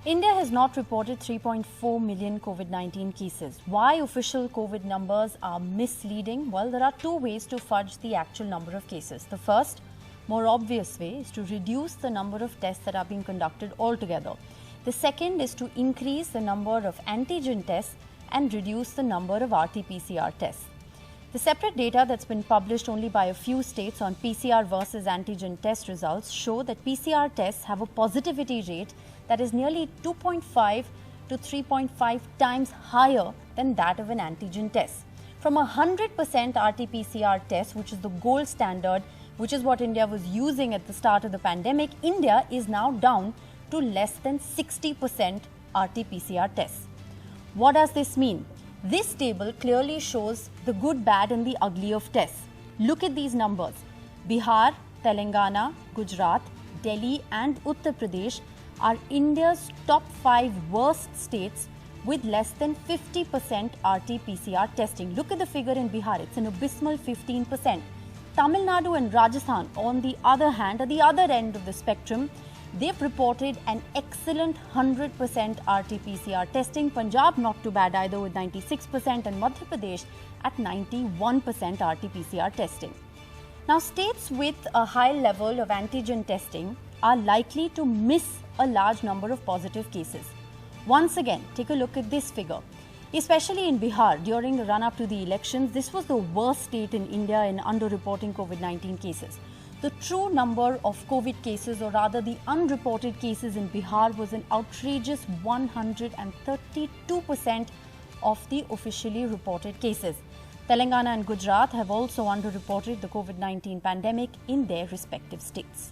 India has not reported 3.4 million COVID-19 cases. Why official COVID numbers are misleading? Well, there are two ways to fudge the actual number of cases. The first, more obvious way, is to reduce the number of tests that are being conducted altogether. The second is to increase the number of antigen tests and reduce the number of RT-PCR tests. The separate data that's been published only by a few states on PCR versus antigen test results show that PCR tests have a positivity rate that is nearly 2.5 to 3.5 times higher than that of an antigen test. From a 100% RT-PCR test, which is the gold standard, which is what India was using at the start of the pandemic, India is now down to less than 60% RT-PCR tests. What does this mean? This table clearly shows the good, bad and the ugly of tests. Look at these numbers. Bihar, Telangana, Gujarat, Delhi and Uttar Pradesh are India's top 5 worst states with less than 50% RT-PCR testing. Look at the figure in Bihar, it's an abysmal 15%. Tamil Nadu and Rajasthan, on the other hand, at the other end of the spectrum, they've reported an excellent 100% RT-PCR testing. Punjab not too bad either with 96% and Madhya Pradesh at 91% RT-PCR testing. Now, states with a high level of antigen testing are likely to miss a large number of positive cases. Once again, take a look at this figure. Especially in Bihar, during the run-up to the elections, this was the worst state in India in underreporting COVID-19 cases. The true number of COVID cases, or rather the unreported cases in Bihar, was an outrageous 132% of the officially reported cases. Telangana and Gujarat have also underreported the COVID-19 pandemic in their respective states.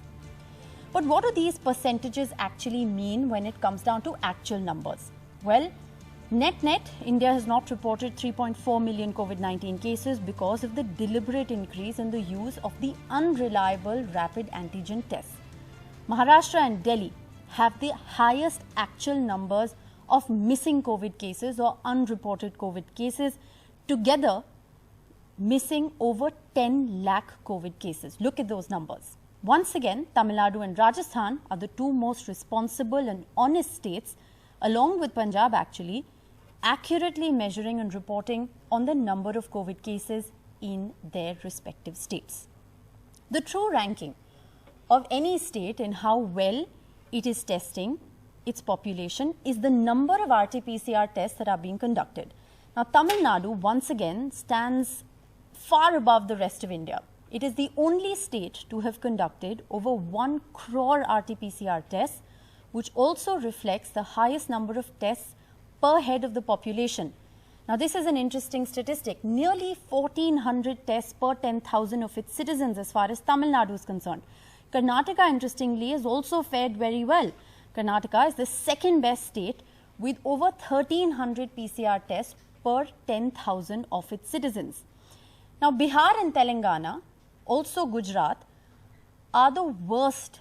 But what do these percentages actually mean when it comes down to actual numbers? Well, net, India has not reported 3.4 million COVID-19 cases because of the deliberate increase in the use of the unreliable rapid antigen tests. Maharashtra and Delhi have the highest actual numbers of missing COVID cases or unreported COVID cases, together missing over 10 lakh COVID cases. Look at those numbers. Once again, Tamil Nadu and Rajasthan are the two most responsible and honest states, along with Punjab actually, accurately measuring and reporting on the number of COVID cases in their respective states. The true ranking of any state in how well it is testing its population is the number of RT-PCR tests that are being conducted. Now, Tamil Nadu once again stands far above the rest of India. It is the only state to have conducted over 1 crore RT-PCR tests, which also reflects the highest number of tests per head of the population. Now, this is an interesting statistic. Nearly 1400 tests per 10,000 of its citizens as far as Tamil Nadu is concerned. Karnataka, interestingly, has also fared very well. Karnataka is the second best state with over 1300 PCR tests per 10,000 of its citizens. Now, Bihar and Telangana, also Gujarat, are the worst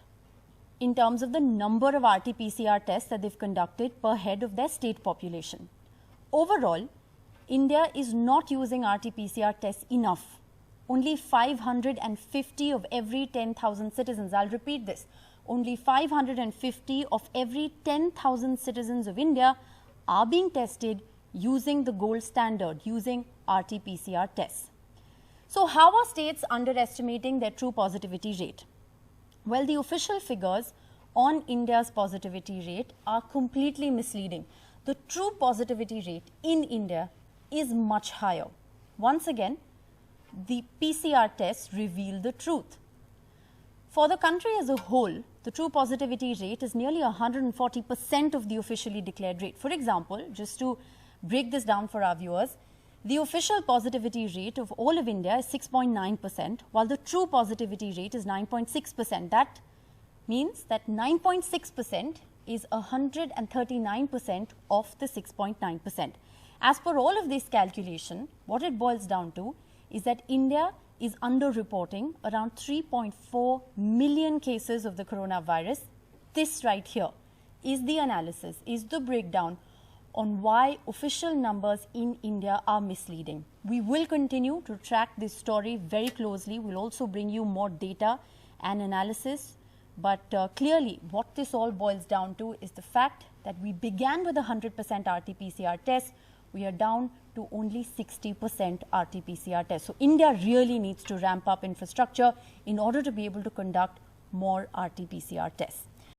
in terms of the number of RT-PCR tests that they've conducted per head of their state population. Overall, India is not using RT-PCR tests enough. Only 550 of every 10,000 citizens, I'll repeat this, only 550 of every 10,000 citizens of India are being tested using the gold standard, using RT-PCR tests. So, how are states underestimating their true positivity rate? Well, the official figures on India's positivity rate are completely misleading. The true positivity rate in India is much higher. Once again, the PCR tests reveal the truth. For the country as a whole, the true positivity rate is nearly 140% of the officially declared rate. For example, just to break this down for our viewers, the official positivity rate of all of India is 6.9%, while the true positivity rate is 9.6%. That means that 9.6% is 139% of the 6.9%. As per all of this calculation, what it boils down to is that India is underreporting around 3.4 million cases of the coronavirus. This right here is the analysis, is the breakdown on why official numbers in India are misleading. We will continue to track this story very closely. We'll also bring you more data and analysis But clearly, what this all boils down to is the fact that we began with a 100% RT-PCR test. We are down to only 60% RT-PCR tests. So India really needs to ramp up infrastructure in order to be able to conduct more RT-PCR tests.